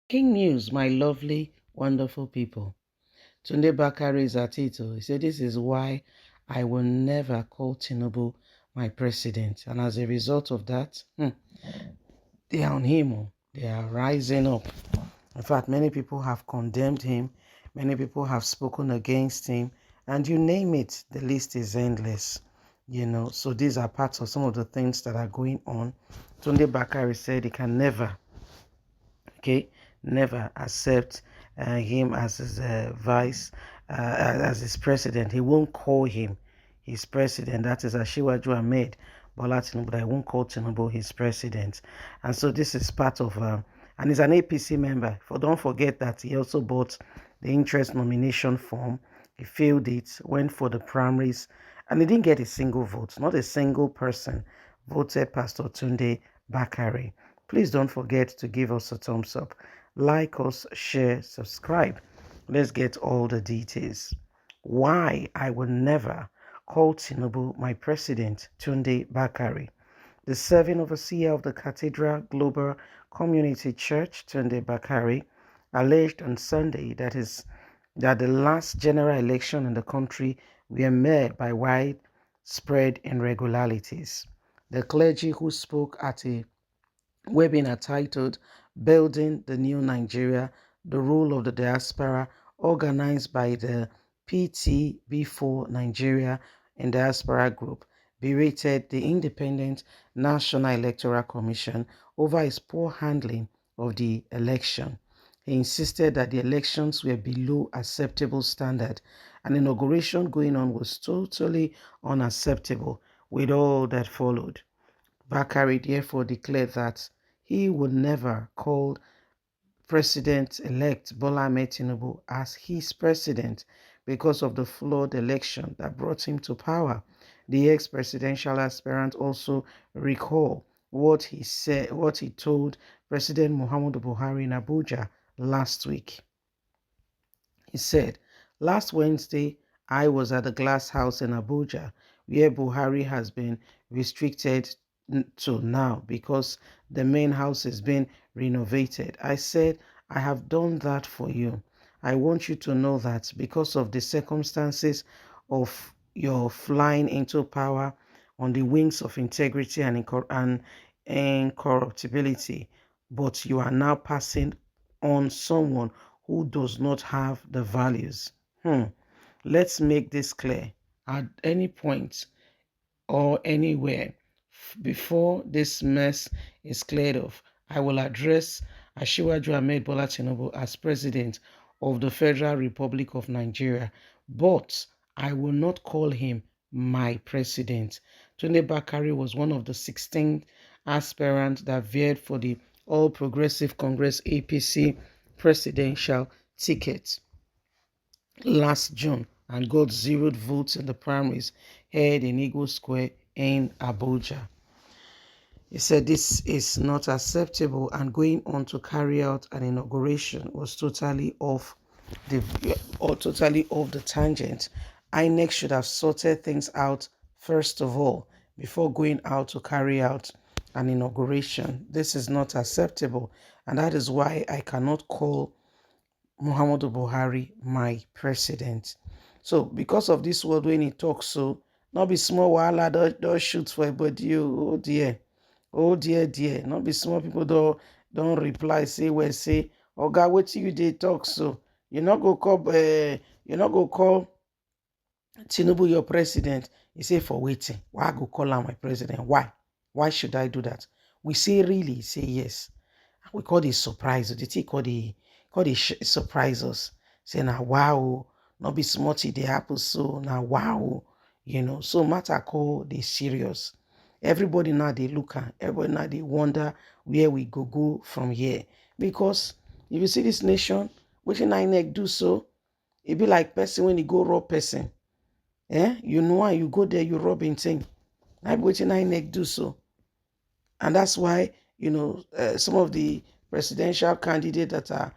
King news, my lovely, wonderful people. Tunde Bakare is at it. He said, "This is why I will never call Tinubu my president." And as a result of that, they are on him. They are rising up. In fact, many people have condemned him. Many people have spoken against him. And you name it, the list is endless. So these are parts of some of the things that are going on. Tunde Bakare said he can never, okay, never accept him as his vice, as his president. He won't call him his president. That is Ashiwaju Ahmed Bola Tinubu. But I won't call Tinubu his president. And so this is part of, and he's an APC member. Don't forget that he also bought the interest nomination form. He filled it, went for the primaries, and he didn't get a single vote. Not a single person voted Pastor Tunde Bakare. Please don't forget to give us a thumbs up, like us, share, subscribe. Let's get all the details. Why I will never call Tinubu my president, Tunde Bakare. The serving overseer of the Cathedral Global Community Church, Tunde Bakare, alleged on Sunday that the last general election in the country were marred by widespread irregularities. The clergy who spoke at a webinar titled Building the New Nigeria, the Role of the Diaspora, organized by the PTB4 Nigeria and Diaspora Group, berated the Independent National Electoral Commission over its poor handling of the election. He insisted that the elections were below acceptable standard and inauguration going on was totally unacceptable with all that followed. Bakare therefore declared that he would never call President-elect Bola Ahmed Tinubu as his president because of the flawed election that brought him to power. The ex-presidential aspirant also recalled what he told President Muhammadu Buhari in Abuja last week. He said, "Last Wednesday, I was at the Glass House in Abuja, where Buhari has been restricted to now because the main house is being renovated. I said, I have done that for you. I want you to know that because of the circumstances of your flying into power on the wings of integrity and incorruptibility, but you are now passing on someone who does not have the values." Let's make this clear. At any point or anywhere before this mess is cleared off, I will address Ashiwaju Ahmed Bola Tinubu as President of the Federal Republic of Nigeria, but I will not call him my president. Tunde Bakare was one of the 16 aspirants that veered for the All Progressive Congress APC presidential ticket last June and got zeroed votes in the primaries held in Eagle Square in Abuja. He said this is not acceptable and going on to carry out an inauguration was totally off the tangent. INEC should have sorted things out first of all before going out to carry out an inauguration. This is not acceptable, and that is why I cannot call Muhammadu Buhari my president. So because of this word when he talks, so not be small wahala don't shoot for everybody. Oh dear. Oh dear. Not be small people don't reply, say well, say, Oga, what you dey talk so? You not go call Tinubu your president. He say for waiting. Why I go call him my president? Why? Why should I do that? We say really, say yes. We call this surprise. The thing call the surprise us. Say now wow, not be smarty they happen so now wow, So matter call they serious. Everybody now they look at, everybody now they wonder where we go from here. Because if you see this nation, wetin INEC do so, it be like person when you go rob person. You know why you go there, you rob in thing. Now wetin INEC do so. And that's why, some of the presidential candidates that are,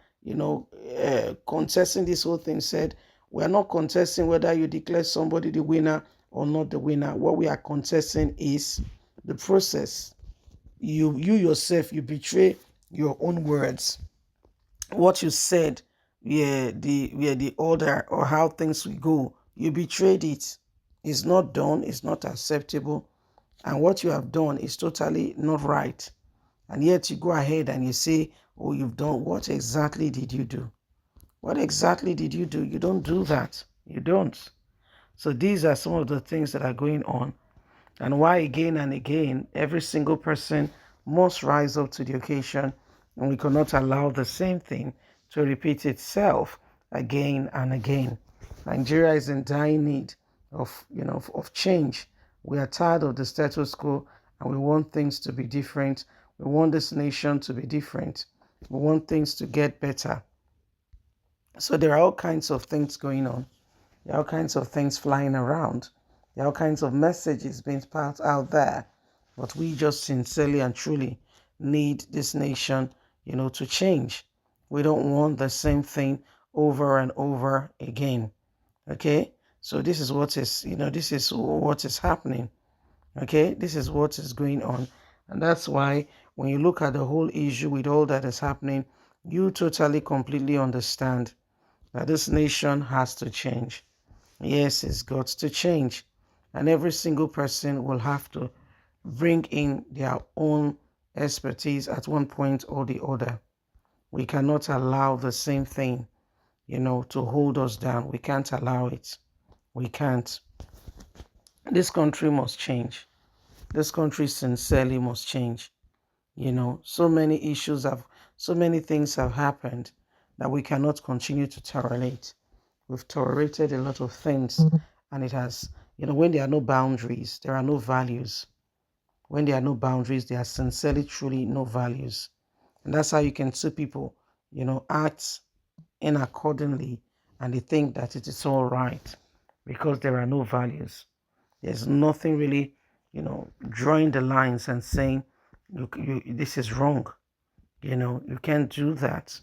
contesting this whole thing said, we're not contesting whether you declare somebody the winner or not the winner. What we are contesting is the process. You yourself, you betray your own words. what you said were the order or how things will go. You betrayed it. It's not done, it's not acceptable, and what you have done is totally not right. And yet you go ahead and you say, oh, you've done. What exactly did you do? What exactly did you do? You don't do that. You don't. So these are some of the things that are going on, and why again and again every single person must rise up to the occasion, and we cannot allow the same thing to repeat itself again and again. Nigeria is in dire need of change. We are tired of the status quo, and we want things to be different. We want this nation to be different. We want things to get better. So there are all kinds of things going on. There are all kinds of things flying around. There are all kinds of messages being passed out there. But we just sincerely and truly need this nation, to change. We don't want the same thing over and over again. Okay? So this is what is happening. Okay? This is what is going on. And that's why when you look at the whole issue with all that is happening, you totally, completely understand that this nation has to change. Yes, it's got to change. And every single person will have to bring in their own expertise at one point or the other. We cannot allow the same thing, to hold us down. We can't allow it. We can't. This country must change. This country sincerely must change. So many so many things have happened that we cannot continue to tolerate. We've tolerated a lot of things, and it has, when there are no boundaries, there are no values. When there are no boundaries, there are sincerely, truly no values. And that's how you can see people, act in accordingly, and they think that it is all right because there are no values. There's nothing really, drawing the lines and saying, this is wrong. You can't do that.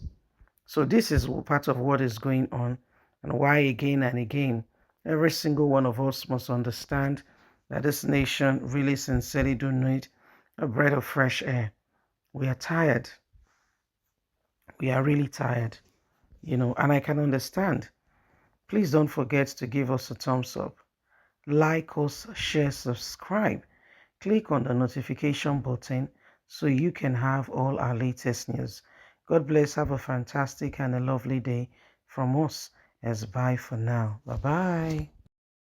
So this is part of what is going on, and why again and again, every single one of us must understand that this nation really sincerely do need a breath of fresh air. We are tired. We are really tired, and I can understand. Please don't forget to give us a thumbs up. Like us, share, subscribe. Click on the notification button so you can have all our latest news. God bless. Have a fantastic and a lovely day from us. As bye for now. Bye bye.